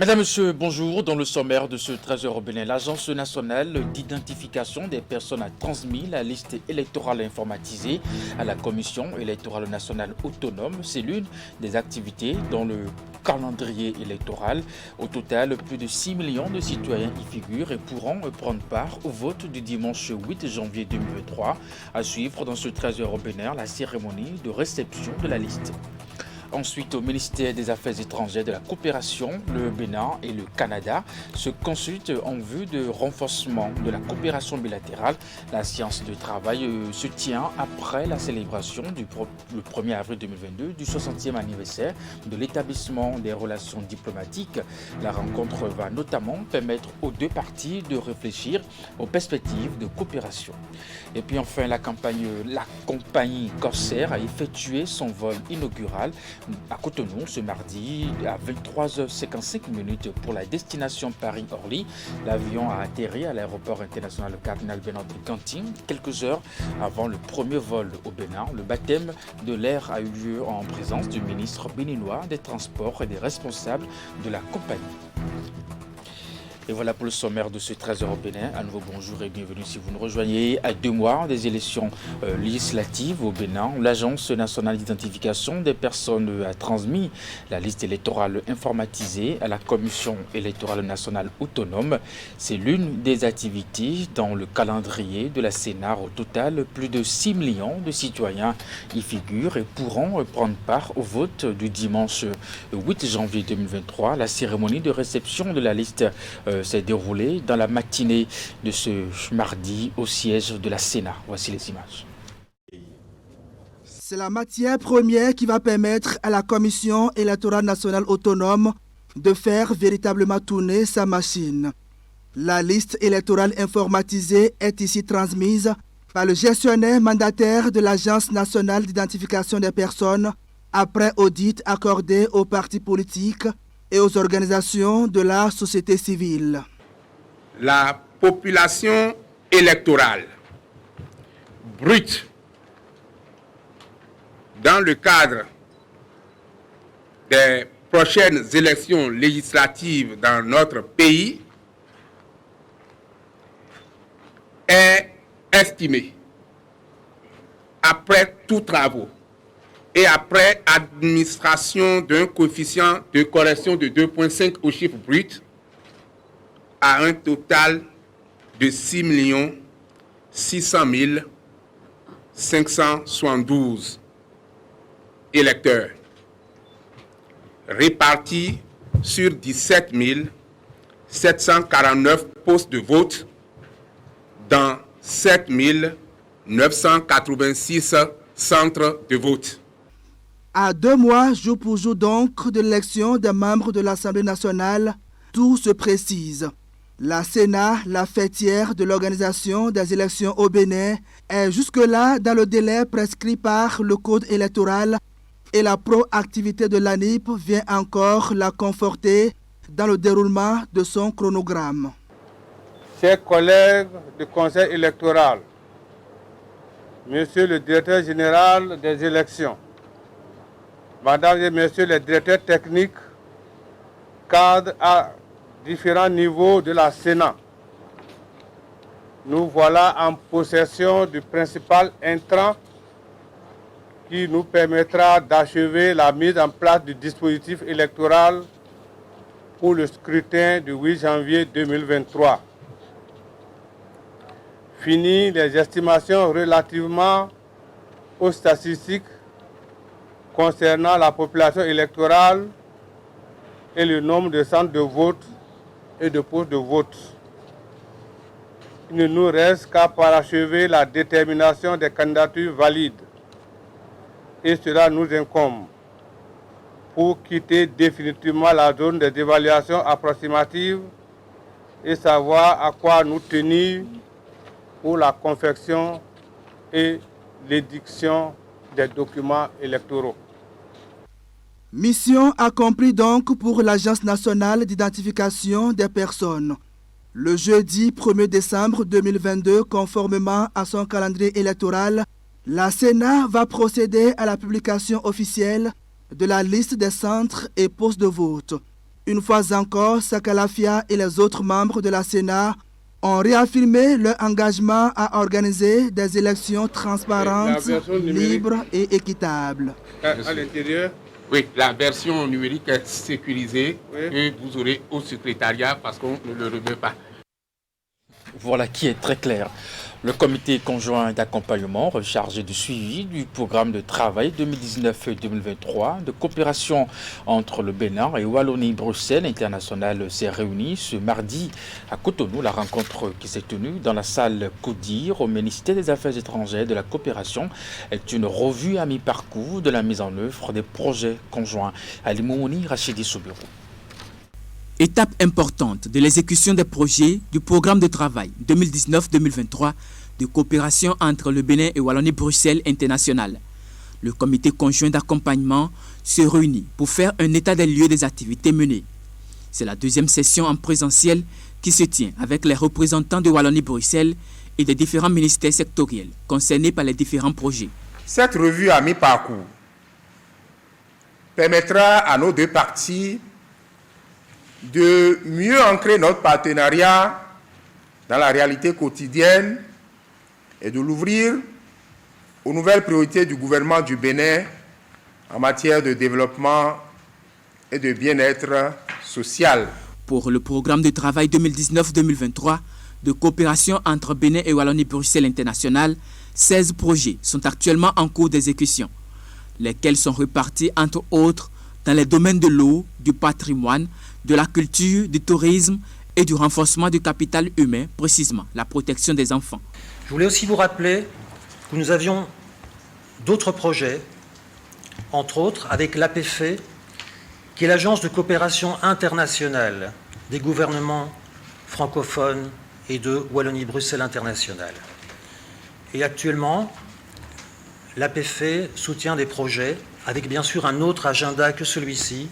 Mesdames, Messieurs, bonjour. Dans le sommaire de ce 13h au Bénin, l'Agence nationale d'identification des personnes a transmis la liste électorale informatisée à la Commission électorale nationale autonome. C'est l'une des activités dans le calendrier électoral. Au total, plus de 6 millions de citoyens y figurent et pourront prendre part au vote du dimanche 8 janvier 2023. À suivre dans ce 13h au Bénin, la cérémonie de réception de la liste. Ensuite, au ministère des Affaires étrangères de la coopération, le Bénin et le Canada se consultent en vue de renforcement de la coopération bilatérale. La séance de travail se tient après la célébration le 1er avril 2022 du 60e anniversaire de l'établissement des relations diplomatiques. La rencontre va notamment permettre aux deux parties de réfléchir aux perspectives de coopération. Et puis enfin, la compagnie Corsair a effectué son vol inaugural à Cotonou ce mardi à 23h55 pour la destination Paris-Orly. L'avion a atterri à l'aéroport international Cardinal Bernard de Gantine quelques heures avant le premier vol au Bénin. Le baptême de l'air a eu lieu en présence du ministre béninois des Transports et des responsables de la compagnie. Et voilà pour le sommaire de ce 13h au Bénin. À nouveau bonjour et bienvenue si vous nous rejoignez à 2 mois des élections législatives au Bénin. L'Agence nationale d'identification des personnes a transmis la liste électorale informatisée à la Commission électorale nationale autonome. C'est l'une des activités dans le calendrier de la Sénat. Au total, plus de 6 millions de citoyens y figurent et pourront prendre part au vote du dimanche 8 janvier 2023. La cérémonie de réception de la liste s'est déroulé dans la matinée de ce mardi au siège de la Sénat. Voici les images. C'est la matière première qui va permettre à la Commission électorale nationale autonome de faire véritablement tourner sa machine. La liste électorale informatisée est ici transmise par le gestionnaire mandataire de l'Agence nationale d'identification des personnes après audit accordé aux partis politiques et aux organisations de la société civile. La population électorale brute dans le cadre des prochaines élections législatives dans notre pays est estimée, après tous travaux, et après administration d'un coefficient de correction de 2,5 au chiffre brut, à un total de 6 600 572 électeurs, répartis sur 17 749 postes de vote dans 7 986 centres de vote. À 2 mois, jour pour jour donc, de l'élection des membres de l'Assemblée nationale, tout se précise. La Sénat, la fêtière de l'organisation des élections au Bénin, est jusque-là dans le délai prescrit par le code électoral et la proactivité de l'ANIP vient encore la conforter dans le déroulement de son chronogramme. Chers collègues du Conseil électoral, Monsieur le directeur général des élections, Mesdames et Messieurs les directeurs techniques, cadres à différents niveaux de la Sénat, nous voilà en possession du principal intrant qui nous permettra d'achever la mise en place du dispositif électoral pour le scrutin du 8 janvier 2023. Fini les estimations relativement aux statistiques concernant la population électorale et le nombre de centres de vote et de postes de vote. Il ne nous reste qu'à parachever la détermination des candidatures valides et cela nous incombe pour quitter définitivement la zone des évaluations approximatives et savoir à quoi nous tenir pour la confection et l'édiction des documents électoraux. Mission accomplie donc pour l'Agence nationale d'identification des personnes. Le jeudi 1er décembre 2022, conformément à son calendrier électoral, la Sénat va procéder à la publication officielle de la liste des centres et postes de vote. Une fois encore, Sakalafia et les autres membres de la Sénat ont réaffirmé leur engagement à organiser des élections transparentes, libres et équitables. À l'intérieur? Oui, la version numérique est sécurisée que vous aurez au secrétariat parce qu'on ne le remet pas. Voilà qui est très clair. Le comité conjoint d'accompagnement chargé du suivi du programme de travail 2019-2023 de coopération entre le Bénin et Wallonie-Bruxelles International s'est réuni ce mardi à Cotonou. La rencontre qui s'est tenue dans la salle Codir au ministère des Affaires étrangères et de la coopération est une revue à mi-parcours de la mise en œuvre des projets conjoints. Ali Moumouni, Rachidi Soubirou. Étape importante de l'exécution des projets du programme de travail 2019-2023 de coopération entre le Bénin et Wallonie-Bruxelles International. Le comité conjoint d'accompagnement se réunit pour faire un état des lieux des activités menées. C'est la deuxième session en présentiel qui se tient avec les représentants de Wallonie-Bruxelles et des différents ministères sectoriels concernés par les différents projets. Cette revue à mi-parcours permettra à nos deux parties de mieux ancrer notre partenariat dans la réalité quotidienne et de l'ouvrir aux nouvelles priorités du gouvernement du Bénin en matière de développement et de bien-être social. Pour le programme de travail 2019-2023 de coopération entre Bénin et Wallonie-Bruxelles International, 16 projets sont actuellement en cours d'exécution, lesquels sont répartis entre autres dans les domaines de l'eau, du patrimoine, de la culture, du tourisme et du renforcement du capital humain, précisément la protection des enfants. Je voulais aussi vous rappeler que nous avions d'autres projets, entre autres avec l'APFE, qui est l'agence de coopération internationale des gouvernements francophones et de Wallonie-Bruxelles International. Et actuellement, l'APFE soutient des projets avec bien sûr un autre agenda que celui-ci,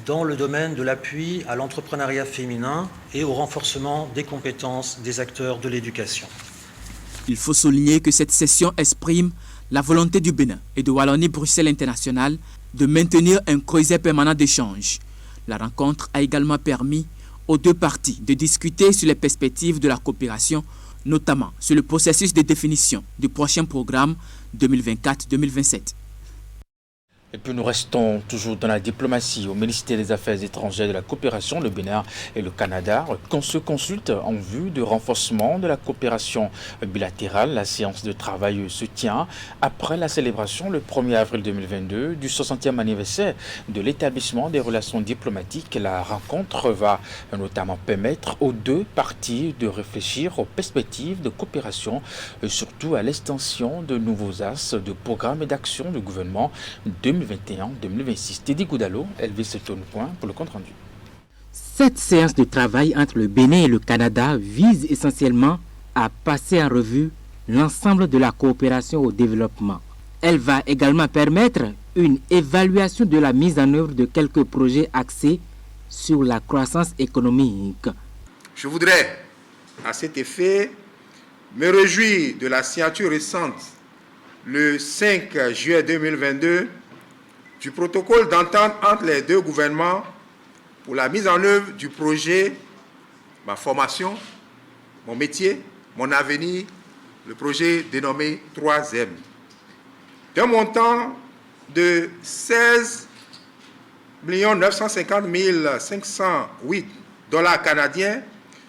dans le domaine de l'appui à l'entrepreneuriat féminin et au renforcement des compétences des acteurs de l'éducation. Il faut souligner que cette session exprime la volonté du Bénin et de Wallonie-Bruxelles International de maintenir un creuset permanent d'échange. La rencontre a également permis aux deux parties de discuter sur les perspectives de la coopération, notamment sur le processus de définition du prochain programme 2024-2027. Et puis nous restons toujours dans la diplomatie. Au ministère des Affaires étrangères et de la coopération, le Bénin et le Canada se consultent en vue de renforcement de la coopération bilatérale. La séance de travail se tient après la célébration le 1er avril 2022 du 60e anniversaire de l'établissement des relations diplomatiques. La rencontre va notamment permettre aux deux parties de réfléchir aux perspectives de coopération, surtout à l'extension de nouveaux axes de programmes et d'actions du gouvernement 2021-2026. Teddy Goudalo, Elvis Tourne-Point pour le compte rendu. Cette séance de travail entre le Bénin et le Canada vise essentiellement à passer en revue l'ensemble de la coopération au développement. Elle va également permettre une évaluation de la mise en œuvre de quelques projets axés sur la croissance économique. Je voudrais, à cet effet, me réjouir de la signature récente, le 5 juillet 2022, du protocole d'entente entre les deux gouvernements pour la mise en œuvre du projet Ma formation, mon métier, mon avenir, le projet dénommé 3M. D'un montant de 16 950 508 $ canadiens,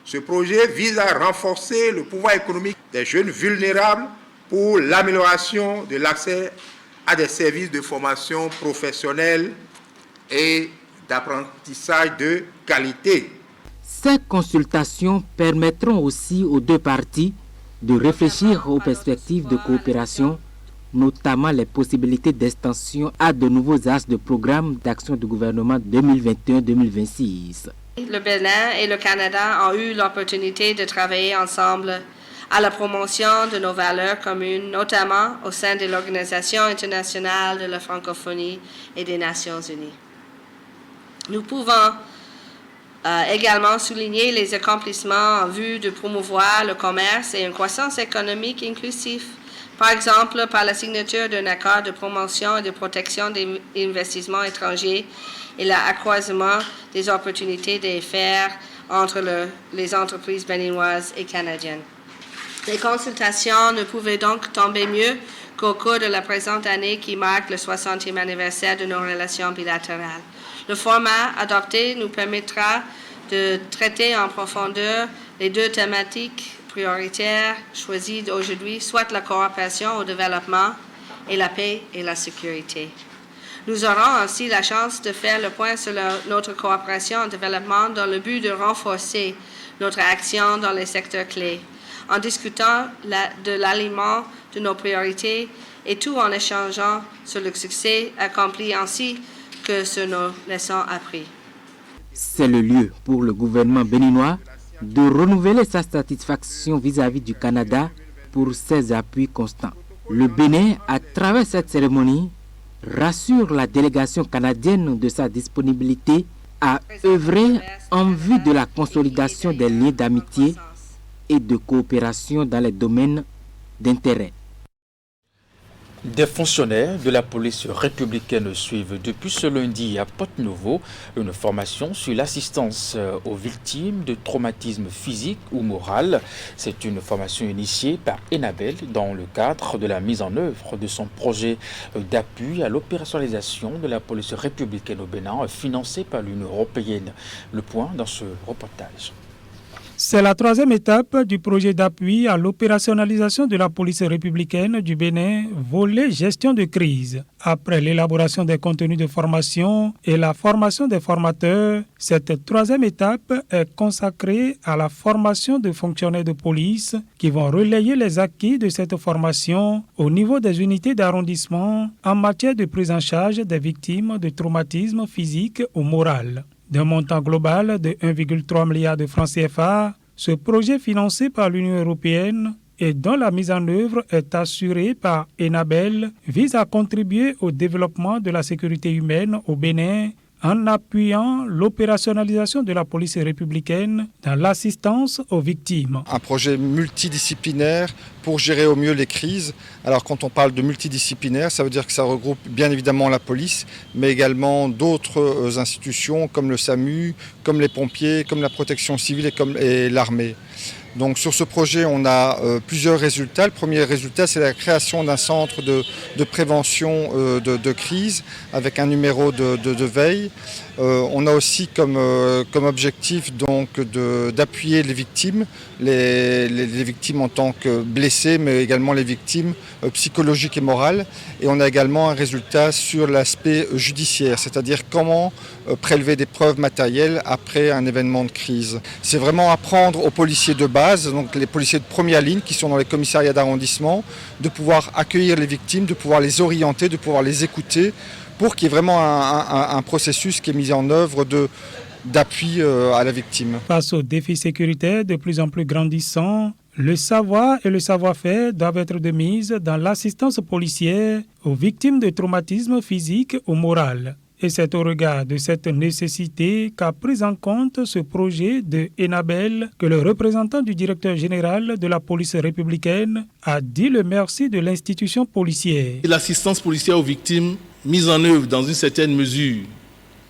ce projet vise à renforcer le pouvoir économique des jeunes vulnérables pour l'amélioration de l'accès à des services de formation professionnelle et d'apprentissage de qualité. Ces consultations permettront aussi aux deux parties de réfléchir aux perspectives de coopération, notamment les possibilités d'extension à de nouveaux axes de programme d'action du gouvernement 2021-2026. Le Bénin et le Canada ont eu l'opportunité de travailler ensemble à la promotion de nos valeurs communes, notamment au sein de l'Organisation internationale de la francophonie et des Nations unies. Nous pouvons également souligner les accomplissements en vue de promouvoir le commerce et une croissance économique inclusive Par exemple, par la signature d'un accord de promotion et de protection des investissements étrangers et l'accroissement des opportunités d'affaires entre les entreprises béninoises et canadiennes. Les consultations ne pouvaient donc tomber mieux qu'au cours de la présente année qui marque le 60e anniversaire de nos relations bilatérales. Le format adopté nous permettra de traiter en profondeur les deux thématiques prioritaires choisies aujourd'hui, soit la coopération au développement et la paix et la sécurité. Nous aurons aussi la chance de faire le point sur notre coopération au développement dans le but de renforcer notre action dans les secteurs clés, en discutant de l'aliment de nos priorités et tout en échangeant sur le succès accompli ainsi que sur nos leçons apprises. C'est le lieu pour le gouvernement béninois de renouveler sa satisfaction vis-à-vis du Canada pour ses appuis constants. Le Bénin, à travers cette cérémonie, rassure la délégation canadienne de sa disponibilité à œuvrer en vue de la consolidation des liens d'amitié et de coopération dans les domaines d'intérêt. Des fonctionnaires de la police républicaine suivent depuis ce lundi à Porte-Nouveau une formation sur l'assistance aux victimes de traumatisme physique ou moral. C'est une formation initiée par Enabel dans le cadre de la mise en œuvre de son projet d'appui à l'opérationnalisation de la police républicaine au Bénin, financé par l'Union européenne. Le point dans ce reportage. C'est la troisième étape du projet d'appui à l'opérationnalisation de la police républicaine du Bénin, volet gestion de crise. Après l'élaboration des contenus de formation et la formation des formateurs, cette troisième étape est consacrée à la formation de fonctionnaires de police qui vont relayer les acquis de cette formation au niveau des unités d'arrondissement en matière de prise en charge des victimes de traumatisme physique ou moral. D'un montant global de 1,3 milliard de francs CFA, ce projet financé par l'Union européenne et dont la mise en œuvre est assurée par Enabel vise à contribuer au développement de la sécurité humaine au Bénin en appuyant l'opérationnalisation de la police républicaine dans l'assistance aux victimes. Un projet multidisciplinaire pour gérer au mieux les crises. Alors quand on parle de multidisciplinaire, ça veut dire que ça regroupe bien évidemment la police, mais également d'autres institutions comme le SAMU, comme les pompiers, comme la protection civile et l'armée. Donc sur ce projet, on a plusieurs résultats. Le premier résultat, c'est la création d'un centre de prévention de crise avec un numéro de veille. On a aussi comme objectif donc d'appuyer les victimes en tant que blessées, mais également les victimes psychologiques et morales. Et on a également un résultat sur l'aspect judiciaire, c'est-à-dire comment prélever des preuves matérielles après un événement de crise. C'est vraiment apprendre aux policiers de base, donc les policiers de première ligne qui sont dans les commissariats d'arrondissement, de pouvoir accueillir les victimes, de pouvoir les orienter, de pouvoir les écouter, pour qu'il y ait vraiment un processus qui est mis en œuvre d'appui à la victime. Face aux défis sécuritaires de plus en plus grandissants, le savoir et le savoir-faire doivent être de mise dans l'assistance policière aux victimes de traumatisme physique ou moral. Et c'est au regard de cette nécessité qu'a pris en compte ce projet de Enabel que le représentant du directeur général de la police républicaine a dit le merci de l'institution policière. L'assistance policière aux victimes, mise en œuvre dans une certaine mesure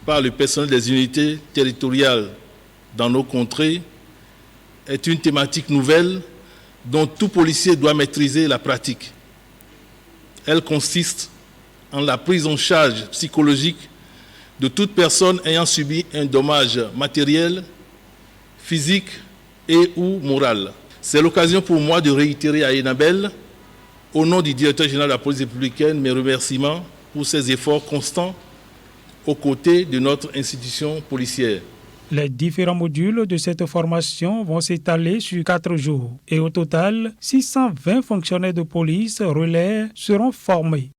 par le personnel des unités territoriales dans nos contrées, est une thématique nouvelle dont tout policier doit maîtriser la pratique. Elle consiste en la prise en charge psychologique de toute personne ayant subi un dommage matériel, physique et ou moral. C'est l'occasion pour moi de réitérer à Enabel, au nom du directeur général de la police républicaine, mes remerciements pour ses efforts constants aux côtés de notre institution policière. Les différents modules de cette formation vont s'étaler sur 4 jours et au total, 620 fonctionnaires de police relais seront formés.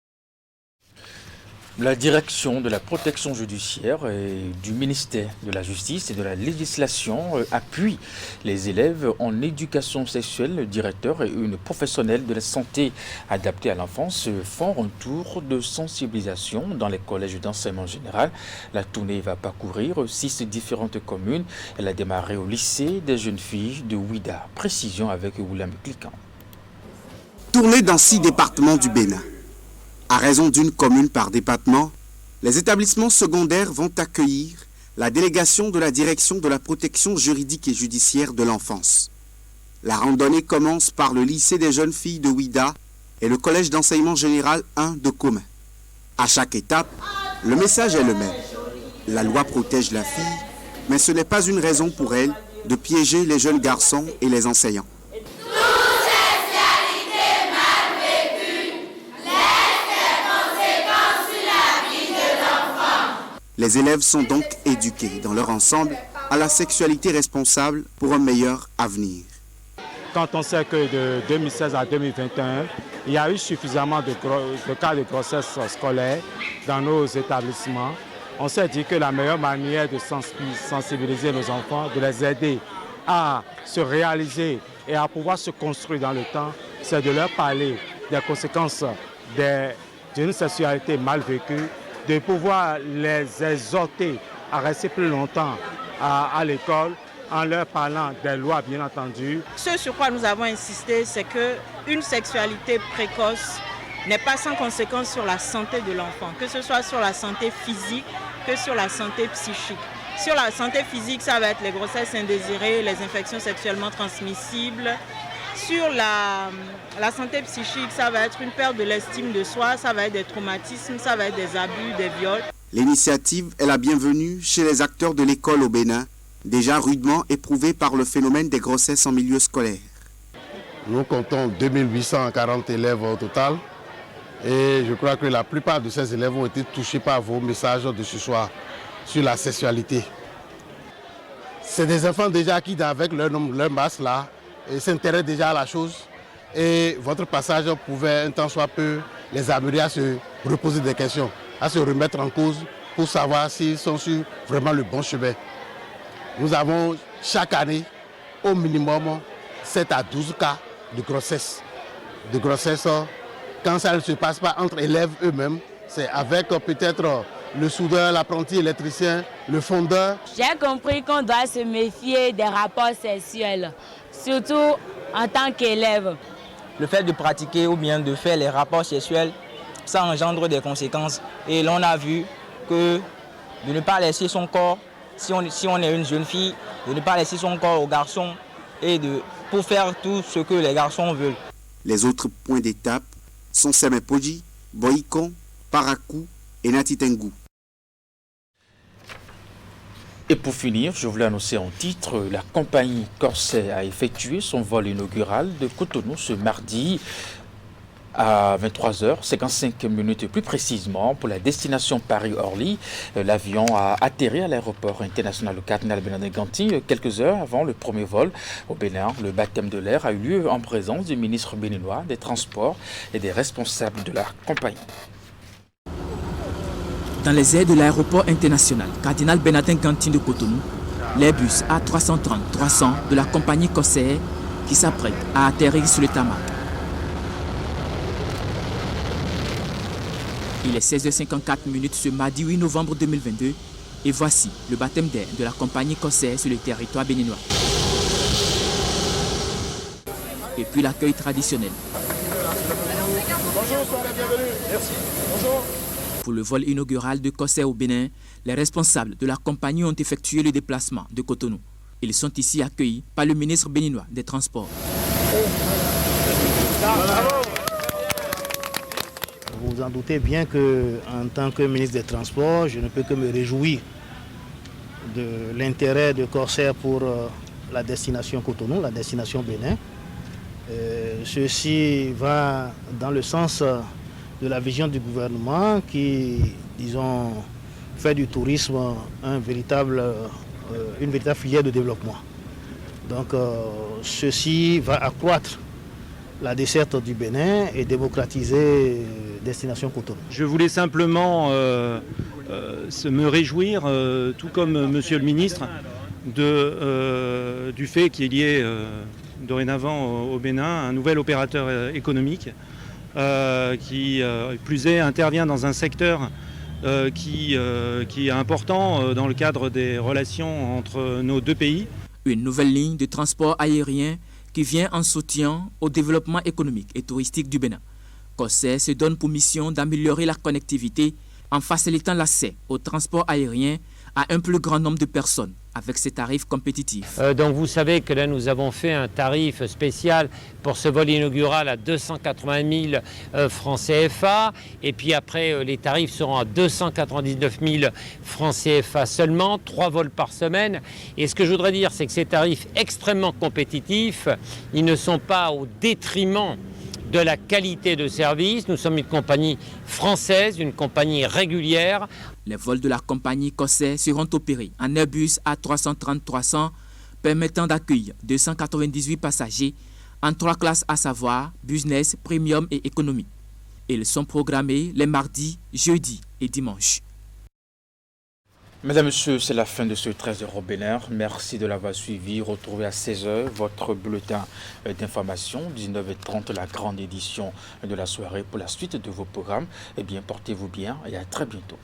La direction de la protection judiciaire et du ministère de la Justice et de la législation appuie les élèves en éducation sexuelle. Le directeur et une professionnelle de la santé adaptée à l'enfance font un tour de sensibilisation dans les collèges d'enseignement général. La tournée va parcourir 6 différentes communes. Elle a démarré au lycée des jeunes filles de Ouida. Précision avec William Cliquant. Tournée dans 6 départements du Bénin. À raison d'une commune par département, les établissements secondaires vont accueillir la délégation de la direction de la protection juridique et judiciaire de l'enfance. La randonnée commence par le lycée des jeunes filles de Ouida et le collège d'enseignement général 1 de Commun. À chaque étape, le message est le même. La loi protège la fille, mais ce n'est pas une raison pour elle de piéger les jeunes garçons et les enseignants. Les élèves sont donc éduqués dans leur ensemble à la sexualité responsable pour un meilleur avenir. Quand on sait que de 2016 à 2021, il y a eu suffisamment de cas de grossesse scolaire dans nos établissements, on s'est dit que la meilleure manière de sensibiliser nos enfants, de les aider à se réaliser et à pouvoir se construire dans le temps, c'est de leur parler des conséquences d'une sexualité mal vécue, de pouvoir les exhorter à rester plus longtemps à l'école en leur parlant des lois, bien entendu. Ce sur quoi nous avons insisté, c'est qu'une sexualité précoce n'est pas sans conséquence sur la santé de l'enfant, que ce soit sur la santé physique que sur la santé psychique. Sur la santé physique, ça va être les grossesses indésirées, les infections sexuellement transmissibles. Sur la santé psychique, ça va être une perte de l'estime de soi, ça va être des traumatismes, ça va être des abus, des viols. L'initiative est la bienvenue chez les acteurs de l'école au Bénin, déjà rudement éprouvés par le phénomène des grossesses en milieu scolaire. Nous comptons 2840 élèves au total et je crois que la plupart de ces élèves ont été touchés par vos messages de ce soir sur la sexualité. C'est des enfants déjà qui, avec leur masse là, s'intéressent déjà à la chose et votre passage pouvait un temps soit peu les amener à se reposer des questions, à se remettre en cause pour savoir s'ils sont sur vraiment le bon chemin. Nous avons chaque année au minimum 7 à 12 cas de grossesse. Quand ça ne se passe pas entre élèves eux-mêmes, c'est avec peut-être le soudeur, l'apprenti électricien, le fondeur. J'ai compris qu'on doit se méfier des rapports sexuels, surtout en tant qu'élève. Le fait de pratiquer ou bien de faire les rapports sexuels, ça engendre des conséquences. Et l'on a vu que de ne pas laisser son corps, si on est une jeune fille, de ne pas laisser son corps aux garçons et pour faire tout ce que les garçons veulent. Les autres points d'étape sont Semepoji, Boikon, Parakou et Natitengu. Et pour finir, je voulais annoncer en titre, la compagnie Corsair a effectué son vol inaugural de Cotonou ce mardi à 23h55 plus précisément pour la destination Paris-Orly. L'avion a atterri à l'aéroport international Cardinal Bernardin-Ganty quelques heures avant le premier vol au Bénin. Le baptême de l'air a eu lieu en présence du ministre béninois des Transports et des responsables de la compagnie. Dans les airs de l'aéroport international Cardinal Bernardin-Ganty de Cotonou, l'Airbus A330-300 de la compagnie Corsair qui s'apprête à atterrir sur le tarmac. Il est 16h54 ce mardi 8 novembre 2022 et voici le baptême d'air de la compagnie Corsair sur le territoire béninois. Et puis l'accueil traditionnel. Bonjour, soyez les bienvenus. Merci. Bonjour. Pour le vol inaugural de Corsair au Bénin, les responsables de la compagnie ont effectué le déplacement de Cotonou. Ils sont ici accueillis par le ministre béninois des Transports. Vous vous en doutez bien qu'en tant que ministre des Transports, je ne peux que me réjouir de l'intérêt de Corsair pour la destination Cotonou, la destination Bénin. Ceci va dans le sens de la vision du gouvernement qui, disons, fait du tourisme une véritable filière de développement. Donc ceci va accroître la desserte du Bénin et démocratiser destination Cotonou. Je voulais simplement me réjouir, tout comme Monsieur le ministre, du fait qu'il y ait dorénavant au Bénin un nouvel opérateur économique qui, plus est, intervient dans un secteur qui est important dans le cadre des relations entre nos deux pays. Une nouvelle ligne de transport aérien qui vient en soutien au développement économique et touristique du Bénin. COSER se donne pour mission d'améliorer la connectivité en facilitant l'accès au transport aérien à un plus grand nombre de personnes avec ces tarifs compétitifs. Donc vous savez que là nous avons fait un tarif spécial pour ce vol inaugural à 280 000 francs CFA et puis après les tarifs seront à 299 000 francs CFA seulement, 3 vols par semaine. Et ce que je voudrais dire c'est que ces tarifs extrêmement compétitifs, ils ne sont pas au détriment de la qualité de service. Nous sommes une compagnie française, une compagnie régulière. Les vols de la compagnie COSER seront opérés en Airbus A330-300 permettant d'accueillir 298 passagers en 3 classes à savoir Business, Premium et Économie. Ils sont programmés les mardis, jeudis et dimanches. Mesdames et messieurs, c'est la fin de ce 13h au Bénin. Merci de l'avoir suivi. Retrouvez à 16h votre bulletin d'information. 19h30, la grande édition de la soirée pour la suite de vos programmes. Eh bien, portez-vous bien et à très bientôt.